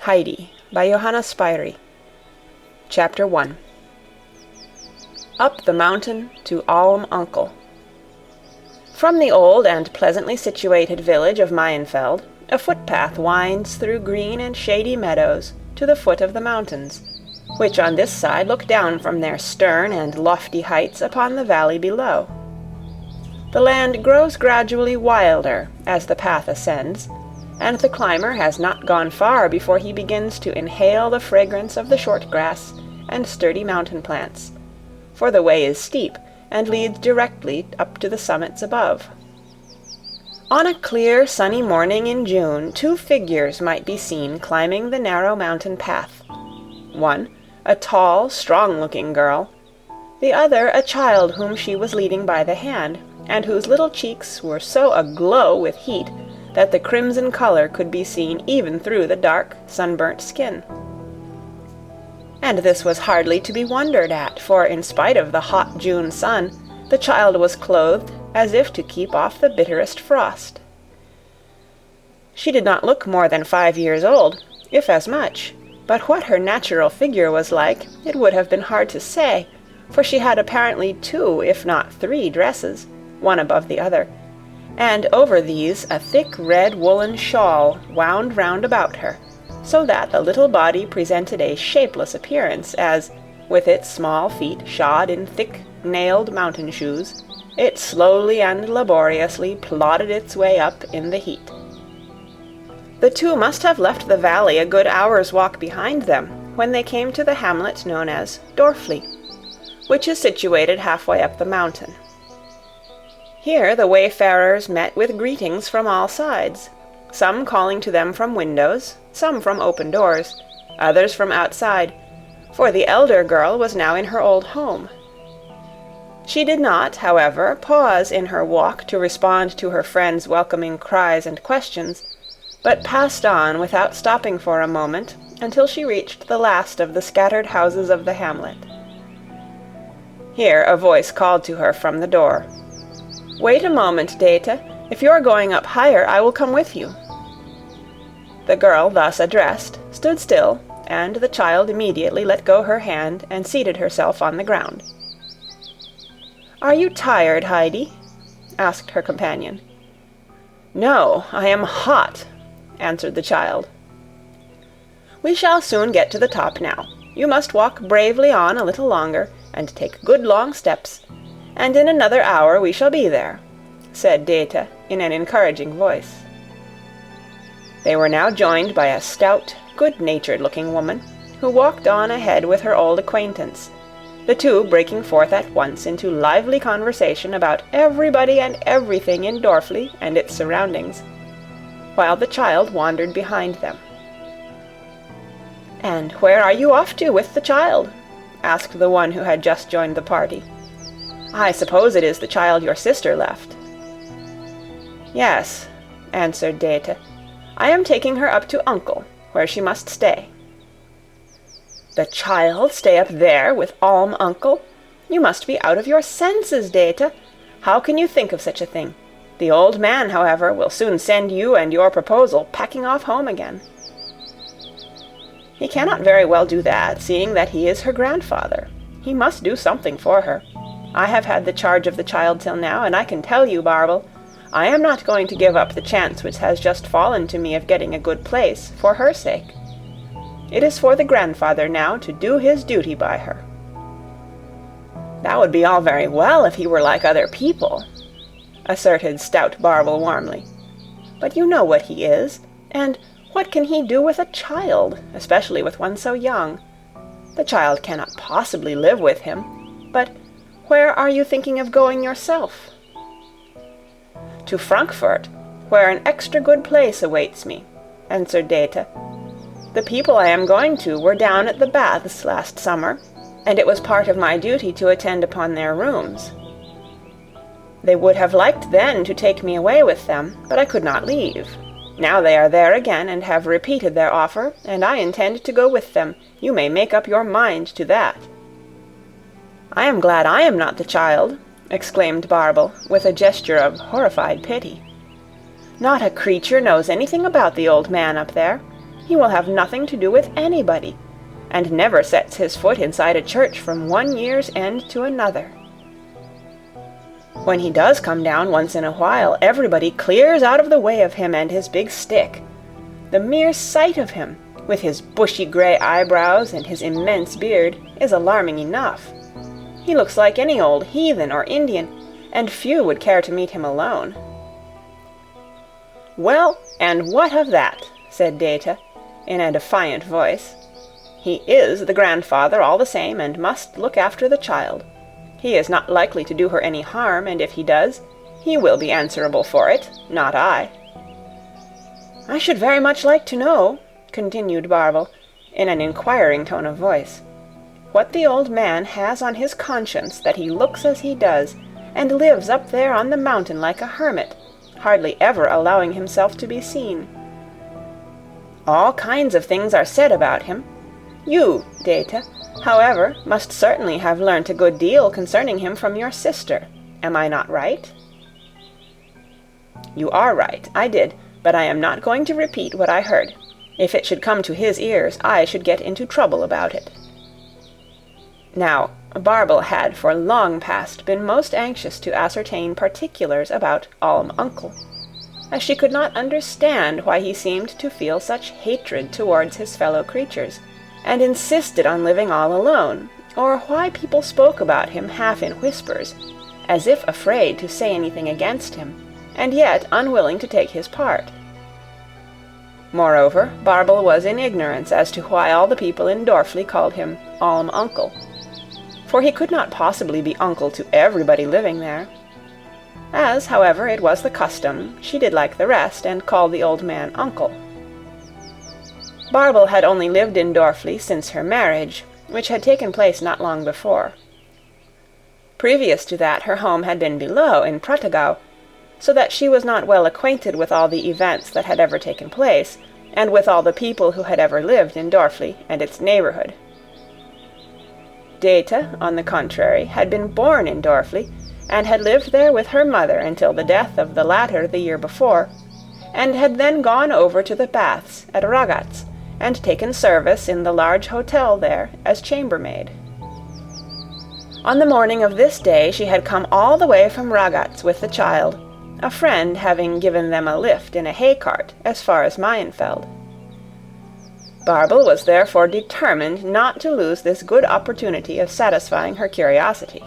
Heidi by Johanna Spyri. Chapter 1. Up the mountain to Alm Uncle. From the old and pleasantly situated village of Mayenfeld, a footpath winds through green and shady meadows to the foot of the mountains, which on this side look down from their stern and lofty heights upon the valley below. The land grows gradually wilder as the path ascends, and the climber has not gone far before he begins to inhale the fragrance of the short grass and sturdy mountain plants, for the way is steep and leads directly up to the summits above. On a clear, sunny morning in June, two figures might be seen climbing the narrow mountain path. One, a tall, strong-looking girl; the other, a child whom she was leading by the hand, and whose little cheeks were so aglow with heat that the crimson color could be seen even through the dark, sunburnt skin. And this was hardly to be wondered at, for in spite of the hot June sun, the child was clothed as if to keep off the bitterest frost. She did not look more than 5 years old, if as much, but what her natural figure was like, it would have been hard to say, for she had apparently 2, if not 3 dresses, one above the other, and over these a thick red woolen shawl wound round about her, so that the little body presented a shapeless appearance as, with its small feet shod in thick nailed mountain shoes, it slowly and laboriously plodded its way up in the heat. The two must have left the valley a good hour's walk behind them when they came to the hamlet known as Dorfli, which is situated halfway up the mountain. Here the wayfarers met with greetings from all sides, some calling to them from windows, some from open doors, others from outside, for the elder girl was now in her old home. She did not, however, pause in her walk to respond to her friends' welcoming cries and questions, but passed on without stopping for a moment until she reached the last of the scattered houses of the hamlet. Here a voice called to her from the door. "Wait a moment, Dete. If you are going up higher, I will come with you." The girl thus addressed stood still, and the child immediately let go her hand and seated herself on the ground. "Are you tired, Heidi?" asked her companion. "No, I am hot," answered the child. "We shall soon get to the top now. You must walk bravely on a little longer, and take good long steps, and in another hour we shall be there," said Dete in an encouraging voice. They were now joined by a stout, good-natured-looking woman, who walked on ahead with her old acquaintance, the two breaking forth at once into lively conversation about everybody and everything in Dorfli and its surroundings, while the child wandered behind them. "And where are you off to with the child?" asked the one who had just joined the party. "I suppose it is the child your sister left." "Yes," answered Dete. "I am taking her up to Uncle, where she must stay." "The child stay up there with Alm Uncle? You must be out of your senses, Dete. How can you think of such a thing? The old man, however, will soon send you and your proposal packing off home again." "He cannot very well do that, seeing that he is her grandfather. He must do something for her. I have had the charge of the child till now, and I can tell you, Barble, I am not going to give up the chance which has just fallen to me of getting a good place, for her sake. It is for the grandfather now to do his duty by her." "That would be all very well if he were like other people," asserted stout Barble warmly. "But you know what he is, and what can he do with a child, especially with one so young? The child cannot possibly live with him. But where are you thinking of going yourself?" "To Frankfurt, where an extra good place awaits me," answered Dete. "The people I am going to were down at the baths last summer, and it was part of my duty to attend upon their rooms. They would have liked then to take me away with them, but I could not leave. Now they are there again and have repeated their offer, and I intend to go with them. You may make up your mind to that." "I am glad I am not the child," exclaimed Barble, with a gesture of horrified pity. "Not a creature knows anything about the old man up there. he will have nothing to do with anybody, and never sets his foot inside a church from one year's end to another. When he does come down once in a while, everybody clears out of the way of him and his big stick. The mere sight of him, with his bushy gray eyebrows and his immense beard, is alarming enough. He looks like any old heathen or Indian, and few would care to meet him alone." "Well, and what of that?" said Data, in a defiant voice. "He is the grandfather all the same, and must look after the child. He is not likely to do her any harm, and if he does, he will be answerable for it, not I." "I should very much like to know," continued Barble, in an inquiring tone of voice, "what the old man has on his conscience that he looks as he does, and lives up there on the mountain like a hermit, hardly ever allowing himself to be seen. All kinds of things are said about him. You, Data, however, must certainly have learnt a good deal concerning him from your sister. Am I not right?" "You are right, I did, but I am not going to repeat what I heard. If it should come to his ears, I should get into trouble about it." Now, Barble had for long past been most anxious to ascertain particulars about Alm Uncle, as she could not understand why he seemed to feel such hatred towards his fellow creatures, and insisted on living all alone, or why people spoke about him half in whispers, as if afraid to say anything against him, and yet unwilling to take his part. Moreover, Barble was in ignorance as to why all the people in Dorfli called him Alm Uncle, for he could not possibly be uncle to everybody living there. As, however, it was the custom, she did like the rest, and called the old man uncle. Barble had only lived in Dorfli since her marriage, which had taken place not long before. Previous to that, her home had been below, in Prattigau, so that she was not well acquainted with all the events that had ever taken place, and with all the people who had ever lived in Dorfli and its neighbourhood. Data, on the contrary, had been born in Dorfli, and had lived there with her mother until the death of the latter the year before, and had then gone over to the baths at Ragaz, and taken service in the large hotel there as chambermaid. On the morning of this day she had come all the way from Ragaz with the child, a friend having given them a lift in a hay-cart as far as Mayenfeld. Barble was therefore determined not to lose this good opportunity of satisfying her curiosity.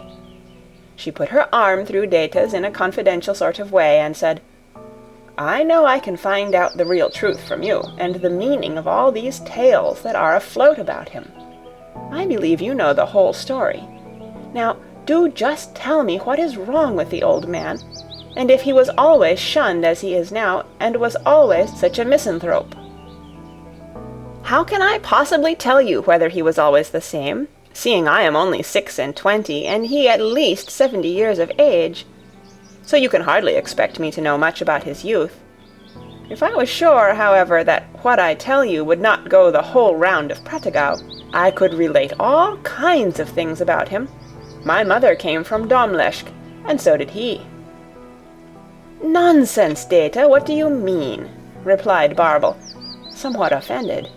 She put her arm through Data's in a confidential sort of way, and said, "I know I can find out the real truth from you, and the meaning of all these tales that are afloat about him. I believe you know the whole story. Now, do just tell me what is wrong with the old man, and if he was always shunned as he is now, and was always such a misanthrope." "How can I possibly tell you whether he was always the same, seeing I am only 26, and he at least 70 years of age? So you can hardly expect me to know much about his youth. If I was sure, however, that what I tell you would not go the whole round of Prattigau, I could relate all kinds of things about him. My mother came from Domleschg, and so did he." "Nonsense, Data, what do you mean?" replied Barble, somewhat offended.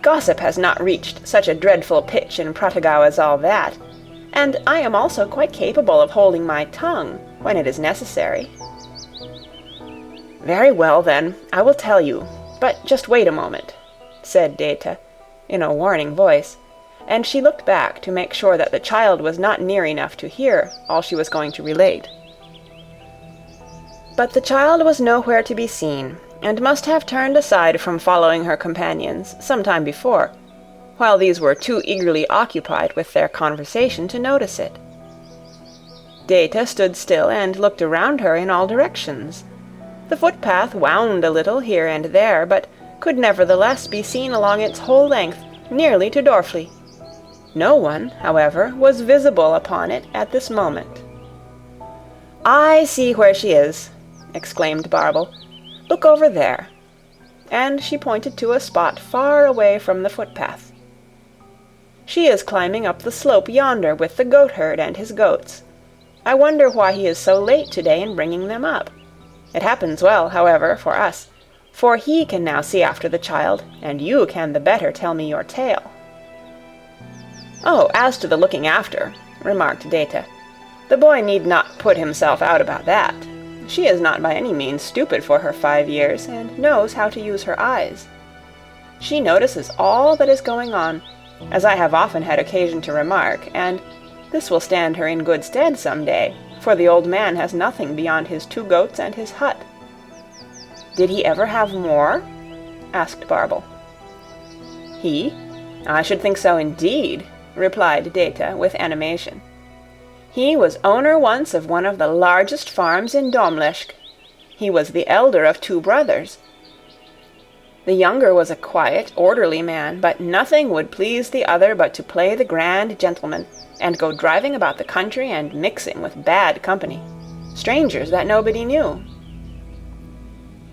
"Gossip has not reached such a dreadful pitch in Prattigau as all that, and I am also quite capable of holding my tongue when it is necessary." "Very well, then, I will tell you, but just wait a moment," said Data, in a warning voice, and she looked back to make sure that the child was not near enough to hear all she was going to relate. But the child was nowhere to be seen, and must have turned aside from following her companions some time before, while these were too eagerly occupied with their conversation to notice it. Data stood still and looked around her in all directions. The footpath wound a little here and there, but could nevertheless be seen along its whole length, nearly to Dorfli. No one, however, was visible upon it at this moment. "I see where she is," exclaimed Barble. "Look over there." And she pointed to a spot far away from the footpath. "She is climbing up the slope yonder with the goatherd and his goats. I wonder why he is so late today in bringing them up. It happens well, however, for us, for he can now see after the child, and you can the better tell me your tale." "Oh, as to the looking after," remarked Data, "the boy need not put himself out about that. She is not by any means stupid for her 5 years, and knows how to use her eyes. She notices all that is going on, as I have often had occasion to remark, and this will stand her in good stead some day, for the old man has nothing beyond his 2 goats and his hut." "Did he ever have more?" asked Barble. "He? I should think so indeed," replied Data with animation. "He was owner once of one of the largest farms in Domleschg. He was the elder of 2 brothers. The younger was a quiet, orderly man, but nothing would please the other but to play the grand gentleman, and go driving about the country and mixing with bad company, strangers that nobody knew.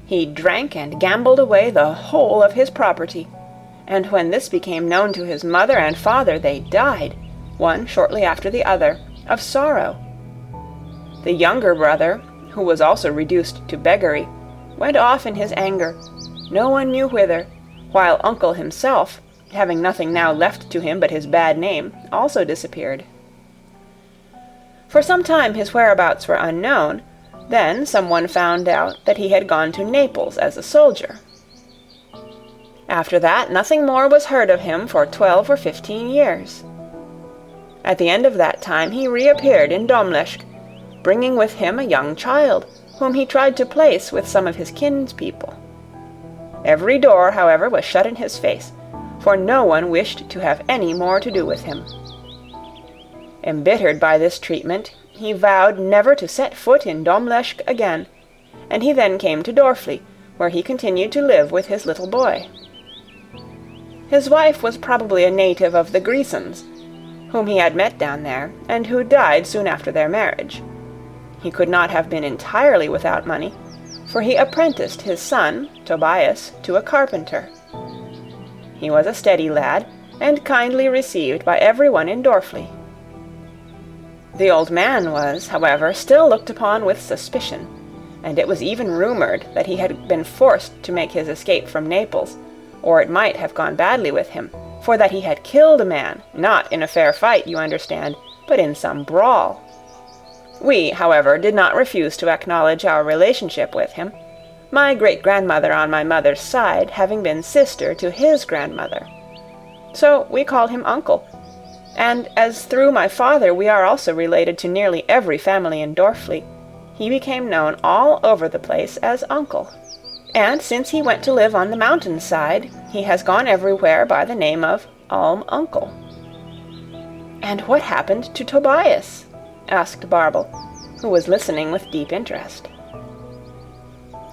He drank and gambled away the whole of his property, and when this became known to his mother and father, they died, one shortly after the other, of sorrow. The younger brother, who was also reduced to beggary, went off in his anger, no one knew whither, while uncle himself, having nothing now left to him but his bad name, also disappeared. For some time his whereabouts were unknown. Then someone found out that he had gone to Naples as a soldier. After that, nothing more was heard of him for 12 or 15 years. At the end of that time he reappeared in Domleschg, bringing with him a young child, whom he tried to place with some of his kinspeople. Every door, however, was shut in his face, for no one wished to have any more to do with him. Embittered by this treatment, he vowed never to set foot in Domleschg again, and he then came to Dorfli, where he continued to live with his little boy. His wife was probably a native of the Grisons, whom he had met down there, and who died soon after their marriage. He could not have been entirely without money, for he apprenticed his son, Tobias, to a carpenter. He was a steady lad, and kindly received by everyone in Dorfli. The old man was, however, still looked upon with suspicion, and it was even rumored that he had been forced to make his escape from Naples, or it might have gone badly with him, for that he had killed a man, not in a fair fight, you understand, but in some brawl. We, however, did not refuse to acknowledge our relationship with him, my great-grandmother on my mother's side having been sister to his grandmother. So we called him Uncle, and as through my father we are also related to nearly every family in Dorfli, he became known all over the place as Uncle. And since he went to live on the mountain-side, he has gone everywhere by the name of Alm Uncle." "And what happened to Tobias?" asked Barble, who was listening with deep interest.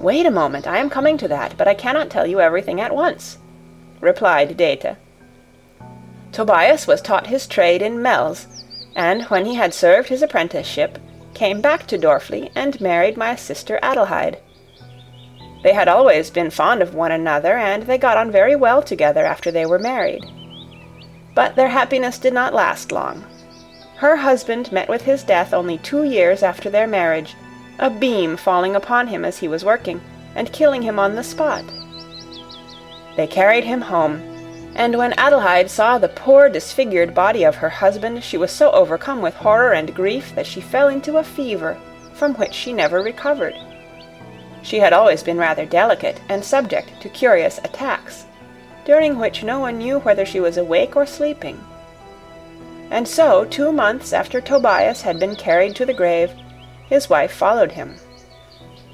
"Wait a moment, I am coming to that, but I cannot tell you everything at once," replied Data. "Tobias was taught his trade in Mels, and when he had served his apprenticeship, came back to Dorfli and married my sister Adelheid. They had always been fond of one another, and they got on very well together after they were married. But their happiness did not last long. Her husband met with his death only 2 years after their marriage, a beam falling upon him as he was working, and killing him on the spot. They carried him home, and when Adelheid saw the poor disfigured body of her husband, she was so overcome with horror and grief that she fell into a fever, from which she never recovered. She had always been rather delicate and subject to curious attacks, during which no one knew whether she was awake or sleeping. And so, 2 months after Tobias had been carried to the grave, his wife followed him.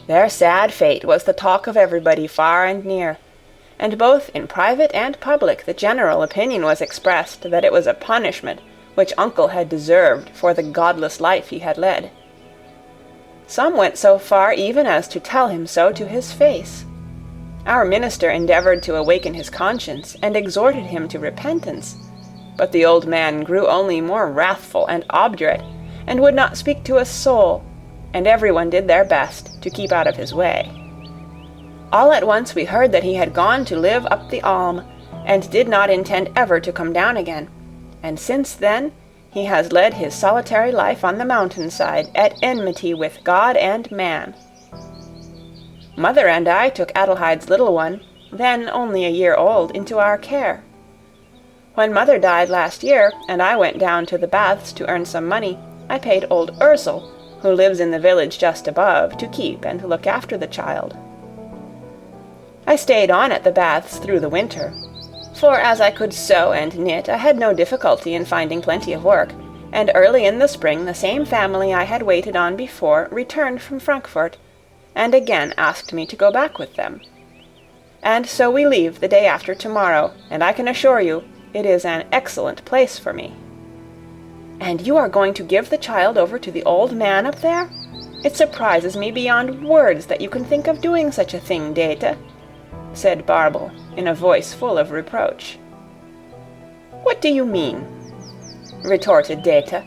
Their sad fate was the talk of everybody far and near, and both in private and public the general opinion was expressed that it was a punishment which Uncle had deserved for the godless life he had led. Some went so far even as to tell him so to his face. Our minister endeavored to awaken his conscience, and exhorted him to repentance, but the old man grew only more wrathful and obdurate, and would not speak to a soul, and everyone did their best to keep out of his way. All at once we heard that he had gone to live up the Alm, and did not intend ever to come down again, and since then he has led his solitary life on the mountain-side at enmity with God and man." Mother and I took Adelheide's little one, then only a year old, into our care. When Mother died last year, and I went down to the baths to earn some money, I paid old Ursel, who lives in the village just above, to keep and look after the child. I stayed on at the baths through the winter, for as I could sew and knit, I had no difficulty in finding plenty of work, and early in the spring the same family I had waited on before returned from Frankfurt, and again asked me to go back with them. And so we leave the day after tomorrow, and I can assure you it is an excellent place for me." "And you are going to give the child over to the old man up there? It surprises me beyond words that you can think of doing such a thing, Dete," said Barbel, in a voice full of reproach. "What do you mean?" retorted Dete.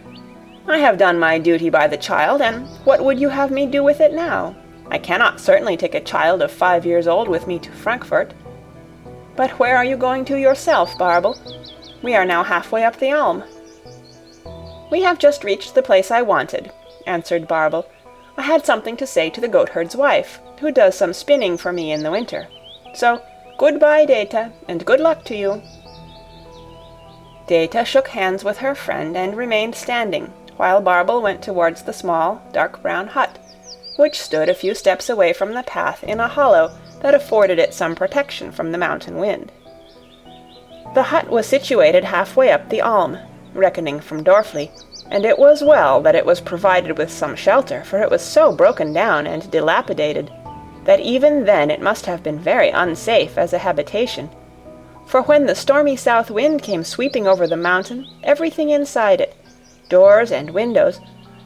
"I have done my duty by the child, and what would you have me do with it now? I cannot certainly take a child of 5 years old with me to Frankfurt. But where are you going to yourself, Barbel? We are now halfway up the Alm." "We have just reached the place I wanted," answered Barbel. "I had something to say to the goatherd's wife, who does some spinning for me in the winter. So, good-bye, Dete, and good luck to you." Dete shook hands with her friend and remained standing, while Barbel went towards the small, dark-brown hut, which stood a few steps away from the path in a hollow that afforded it some protection from the mountain wind. The hut was situated halfway up the Alm, reckoning from Dorfli, and it was well that it was provided with some shelter, for it was so broken down and dilapidated that even then it must have been very unsafe as a habitation, for when the stormy south wind came sweeping over the mountain, everything inside it, doors and windows,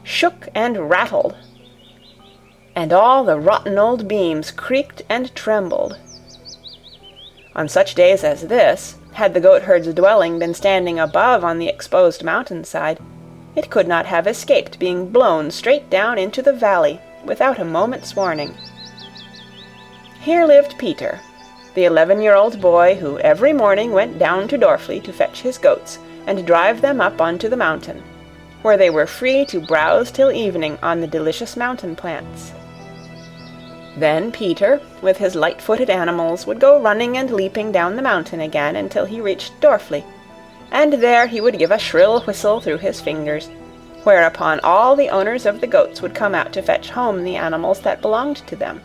shook and rattled, and all the rotten old beams creaked and trembled. On such days as this, had the goatherd's dwelling been standing above on the exposed mountainside, it could not have escaped being blown straight down into the valley without a moment's warning. Here lived Peter, the 11-year-old boy who every morning went down to Dorfli to fetch his goats and drive them up onto the mountain, where they were free to browse till evening on the delicious mountain plants. Then Peter, with his light-footed animals, would go running and leaping down the mountain again until he reached Dorfli, and there he would give a shrill whistle through his fingers, whereupon all the owners of the goats would come out to fetch home the animals that belonged to them.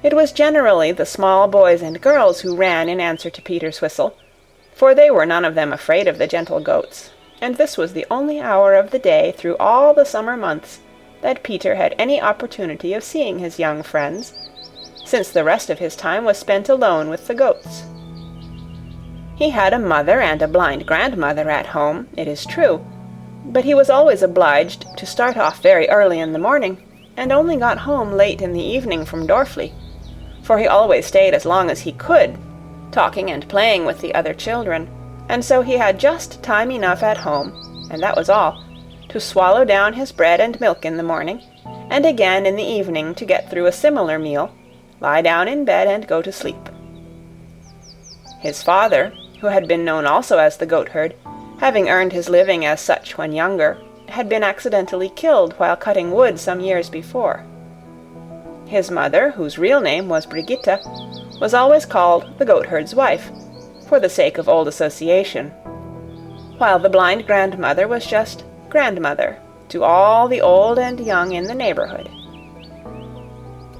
It was generally the small boys and girls who ran in answer to Peter's whistle, for they were none of them afraid of the gentle goats, and this was the only hour of the day through all the summer months that Peter had any opportunity of seeing his young friends, since the rest of his time was spent alone with the goats. He had a mother and a blind grandmother at home, it is true, but he was always obliged to start off very early in the morning, and only got home late in the evening from Dorfli, for he always stayed as long as he could, talking and playing with the other children, and so he had just time enough at home, and that was all, to swallow down his bread and milk in the morning, and again in the evening to get through a similar meal, lie down in bed and go to sleep. His father, who had been known also as the goatherd, having earned his living as such when younger, had been accidentally killed while cutting wood some years before. His mother, whose real name was Brigitte, was always called the goatherd's wife, for the sake of old association, while the blind grandmother was just grandmother to all the old and young in the neighborhood.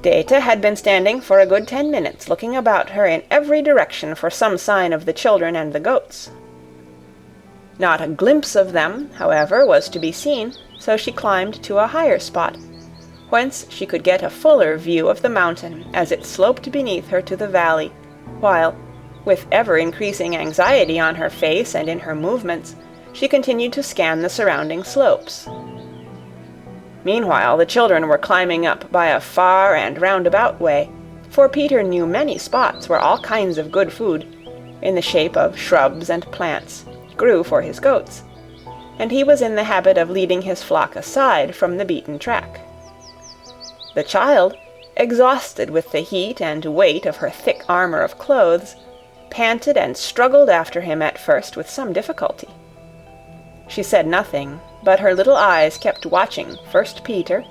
Dete had been standing for a good 10 minutes, looking about her in every direction for some sign of the children and the goats. Not a glimpse of them, however, was to be seen, so she climbed to a higher spot, whence she could get a fuller view of the mountain as it sloped beneath her to the valley, while, with ever-increasing anxiety on her face and in her movements, she continued to scan the surrounding slopes. Meanwhile the children were climbing up by a far and roundabout way, for Peter knew many spots where all kinds of good food, in the shape of shrubs and plants, grew for his goats, and he was in the habit of leading his flock aside from the beaten track. The child, exhausted with the heat and weight of her thick armor of clothes, panted and struggled after him at first with some difficulty. She said nothing, but her little eyes kept watching first Peter,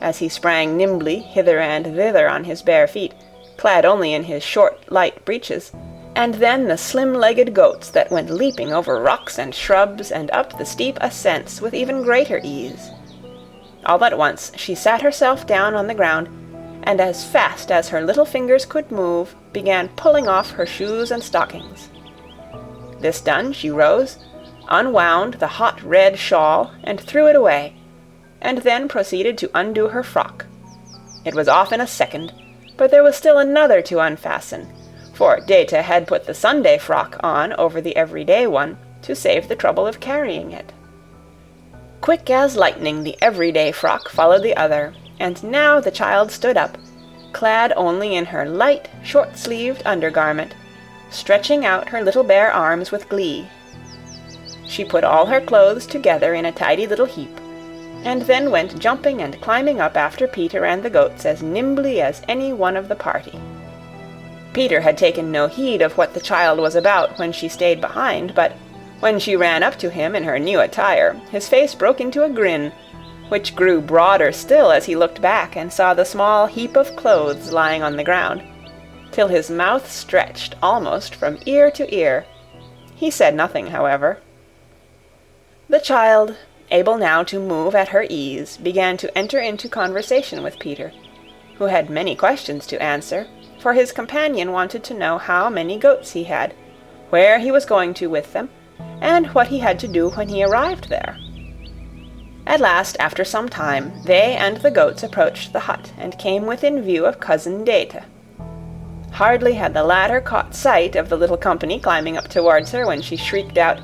as he sprang nimbly hither and thither on his bare feet, clad only in his short, light breeches, and then the slim-legged goats that went leaping over rocks and shrubs and up the steep ascents with even greater ease. All at once she sat herself down on the ground, and as fast as her little fingers could move, began pulling off her shoes and stockings. This done, she rose, unwound the hot red shawl, and threw it away, and then proceeded to undo her frock. It was off in a second, but there was still another to unfasten, for Dete had put the Sunday frock on over the everyday one, to save the trouble of carrying it. Quick as lightning the everyday frock followed the other, and now the child stood up, clad only in her light, short-sleeved undergarment, stretching out her little bare arms with glee. She put all her clothes together in a tidy little heap, and then went jumping and climbing up after Peter and the goats as nimbly as any one of the party. Peter had taken no heed of what the child was about when she stayed behind, but when she ran up to him in her new attire, his face broke into a grin, which grew broader still as he looked back and saw the small heap of clothes lying on the ground, till his mouth stretched almost from ear to ear. He said nothing, however. The child, able now to move at her ease, began to enter into conversation with Peter, who had many questions to answer, for his companion wanted to know how many goats he had, where he was going to with them, and what he had to do when he arrived there. At last, after some time, they and the goats approached the hut, and came within view of Cousin Dete. Hardly had the latter caught sight of the little company climbing up towards her, when she shrieked out,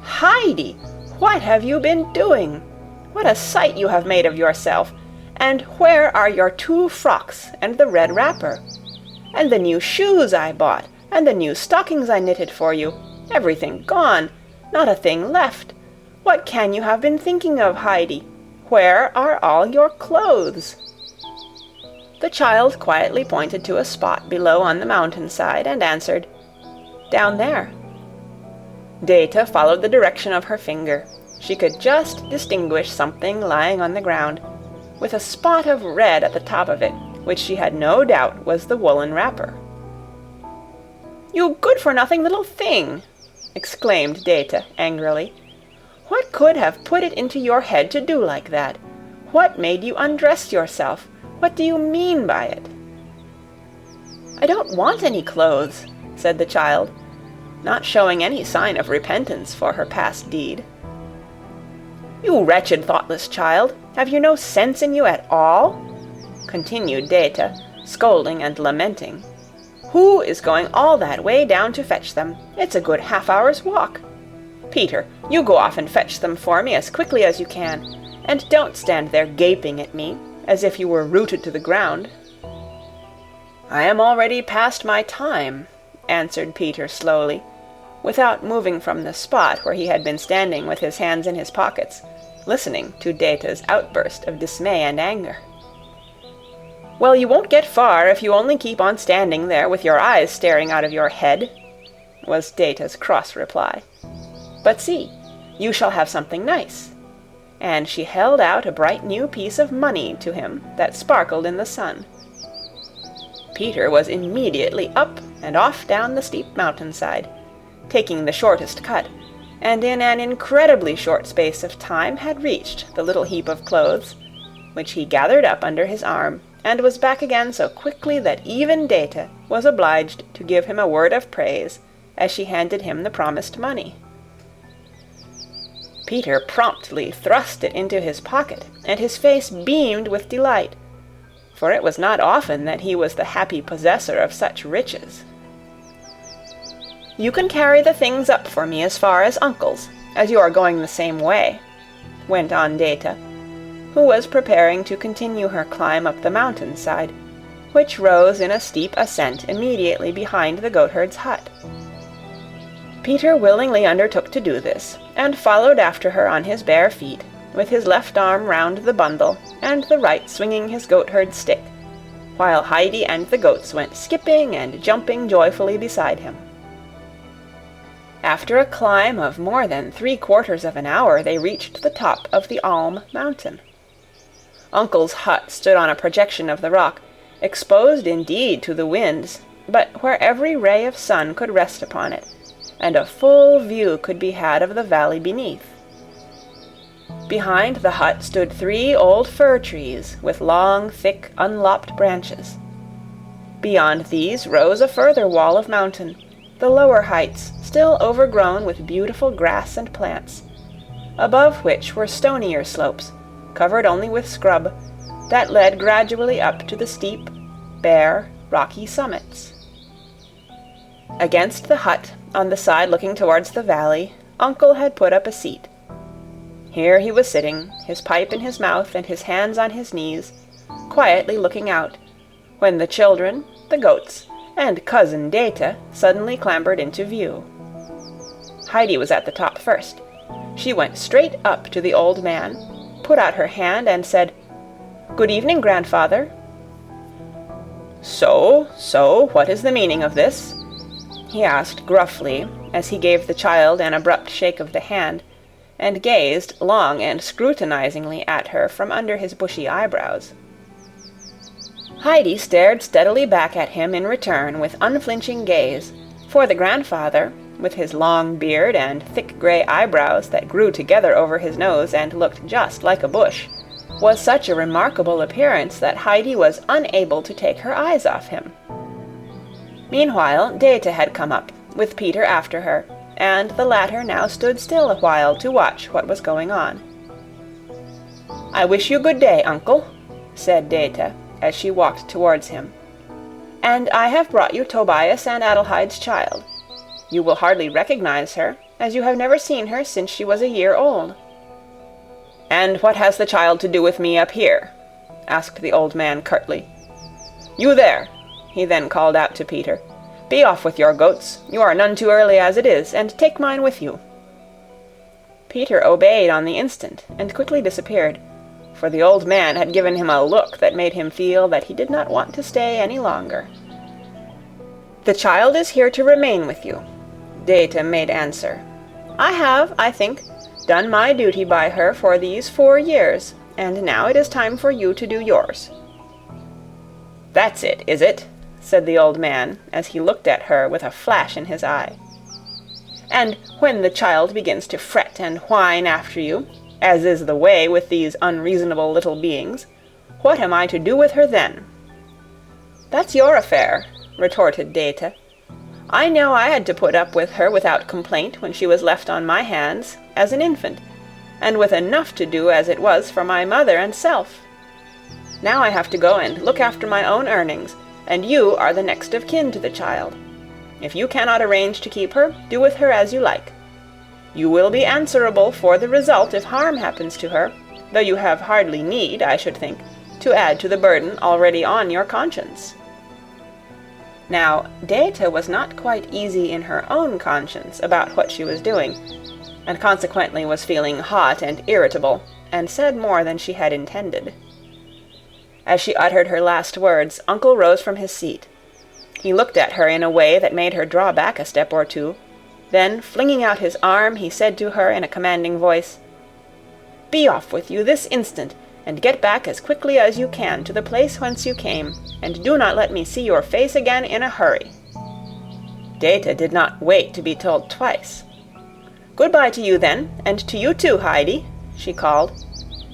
"Heidi, what have you been doing? What a sight you have made of yourself! And where are your 2 frocks and the red wrapper? And the new shoes I bought, and the new stockings I knitted for you? Everything gone, not a thing left. What can you have been thinking of, Heidi? Where are all your clothes?" The child quietly pointed to a spot below on the mountainside, and answered, "Down there." Dete followed the direction of her finger. She could just distinguish something lying on the ground, with a spot of red at the top of it, which she had no doubt was the woolen wrapper. "You good-for-nothing little thing!" exclaimed Dete angrily. "What could have put it into your head to do like that? What made you undress yourself? What do you mean by it?" "I don't want any clothes," said the child, not showing any sign of repentance for her past deed. "You wretched, thoughtless child, have you no sense in you at all?" continued Dete, scolding and lamenting. "Who is going all that way down to fetch them? It's a good half-hour's walk. Peter, you go off and fetch them for me as quickly as you can, and don't stand there gaping at me, as if you were rooted to the ground." "I am already past my time," answered Peter slowly, without moving from the spot where he had been standing with his hands in his pockets, listening to Date's outburst of dismay and anger. "Well, you won't get far if you only keep on standing there with your eyes staring out of your head," was Date's cross reply. "But see, you shall have something nice." And she held out a bright new piece of money to him that sparkled in the sun. Peter was immediately up and off down the steep mountainside, taking the shortest cut, and in an incredibly short space of time had reached the little heap of clothes, which he gathered up under his arm, and was back again so quickly that even Dete was obliged to give him a word of praise as she handed him the promised money. Peter promptly thrust it into his pocket, and his face beamed with delight, for it was not often that he was the happy possessor of such riches. "You can carry the things up for me as far as Uncle's, as you are going the same way," went on Dete, who was preparing to continue her climb up the mountainside, which rose in a steep ascent immediately behind the goatherd's hut. Peter willingly undertook to do this, and followed after her on his bare feet, with his left arm round the bundle, and the right swinging his goatherd's stick, while Heidi and the goats went skipping and jumping joyfully beside him. After a climb of more than 3/4 of an hour, they reached the top of the Alm mountain. Uncle's hut stood on a projection of the rock, exposed indeed to the winds, but where every ray of sun could rest upon it, and a full view could be had of the valley beneath. Behind the hut stood 3 old fir trees with long, thick, unlopped branches. Beyond these rose a further wall of mountain, the lower heights still overgrown with beautiful grass and plants, above which were stonier slopes, covered only with scrub, that led gradually up to the steep, bare, rocky summits. Against the hut, on the side looking towards the valley, Uncle had put up a seat. Here he was sitting, his pipe in his mouth and his hands on his knees, quietly looking out, when the children, the goats, and Cousin Dete suddenly clambered into view. Heidi was at the top first. She went straight up to the old man, put out her hand and said, "Good evening, grandfather." So, what is the meaning of this?" he asked gruffly, as he gave the child an abrupt shake of the hand, and gazed long and scrutinizingly at her from under his bushy eyebrows. Heidi stared steadily back at him in return with unflinching gaze, for the grandfather, with his long beard and thick grey eyebrows that grew together over his nose and looked just like a bush, was such a remarkable appearance that Heidi was unable to take her eyes off him. Meanwhile Dete had come up, with Peter after her, and the latter now stood still a while to watch what was going on. "I wish you good day, uncle," said Dete, as she walked towards him. "And I have brought you Tobias and Adelheide's child. You will hardly recognize her, as you have never seen her since she was a year old." "And what has the child to do with me up here?" asked the old man curtly. "You there," he then called out to Peter. "Be off with your goats. You are none too early as it is, and take mine with you." Peter obeyed on the instant, and quickly disappeared, for the old man had given him a look that made him feel that he did not want to stay any longer. "The child is here to remain with you," Dete made answer. "I have, I think, done my duty by her for these 4 years, and now it is time for you to do yours." "That's it, is it?" said the old man, as he looked at her with a flash in his eye. "And when the child begins to fret and whine after you, as is the way with these unreasonable little beings, what am I to do with her then?" "That's your affair," retorted Dete. "I know I had to put up with her without complaint when she was left on my hands, as an infant, and with enough to do as it was for my mother and self. Now I have to go and look after my own earnings, and you are the next of kin to the child. If you cannot arrange to keep her, do with her as you like. You will be answerable for the result if harm happens to her, though you have hardly need, I should think, to add to the burden already on your conscience." Now, Dete was not quite easy in her own conscience about what she was doing, and consequently was feeling hot and irritable, and said more than she had intended. As she uttered her last words, Uncle rose from his seat. He looked at her in a way that made her draw back a step or two. Then, flinging out his arm, he said to her in a commanding voice, "Be off with you this instant, and get back as quickly as you can to the place whence you came, and do not let me see your face again in a hurry." Dete did not wait to be told twice. "Good-bye to you, then, and to you too, Heidi," she called,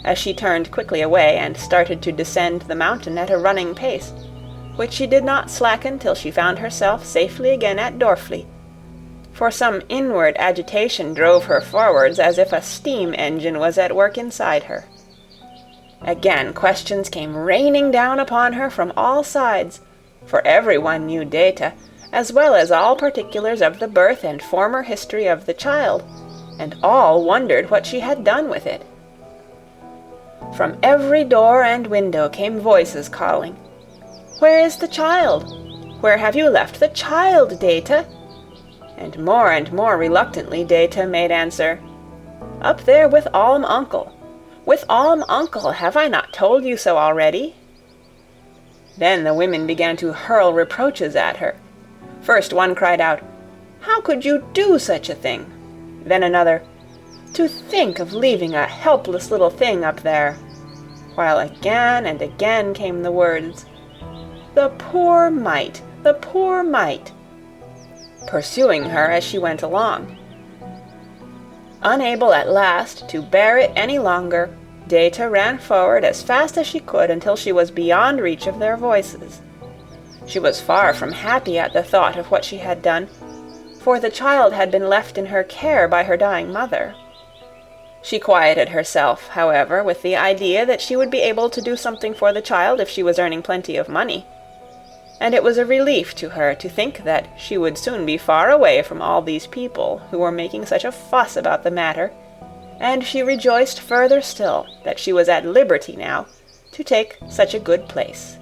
as she turned quickly away and started to descend the mountain at a running pace, which she did not slacken till she found herself safely again at Dorfli, for some inward agitation drove her forwards as if a steam engine was at work inside her. Again questions came raining down upon her from all sides, for everyone knew Dete, as well as all particulars of the birth and former history of the child, and all wondered what she had done with it. From every door and window came voices calling, "Where is the child? Where have you left the child, Dete?" And more reluctantly Dete made answer, "Up there with Alm Uncle. With Alm Uncle, have I not told you so already?" Then the women began to hurl reproaches at her. First one cried out, "How could you do such a thing?" Then another, "To think of leaving a helpless little thing up there." while again and again came the words, "The poor mite, the poor mite," pursuing her as she went along. Unable at last to bear it any longer, Dete ran forward as fast as she could until she was beyond reach of their voices. She was far from happy at the thought of what she had done, for the child had been left in her care by her dying mother. She quieted herself, however, with the idea that she would be able to do something for the child if she was earning plenty of money, and it was a relief to her to think that she would soon be far away from all these people who were making such a fuss about the matter, and she rejoiced further still that she was at liberty now to take such a good place.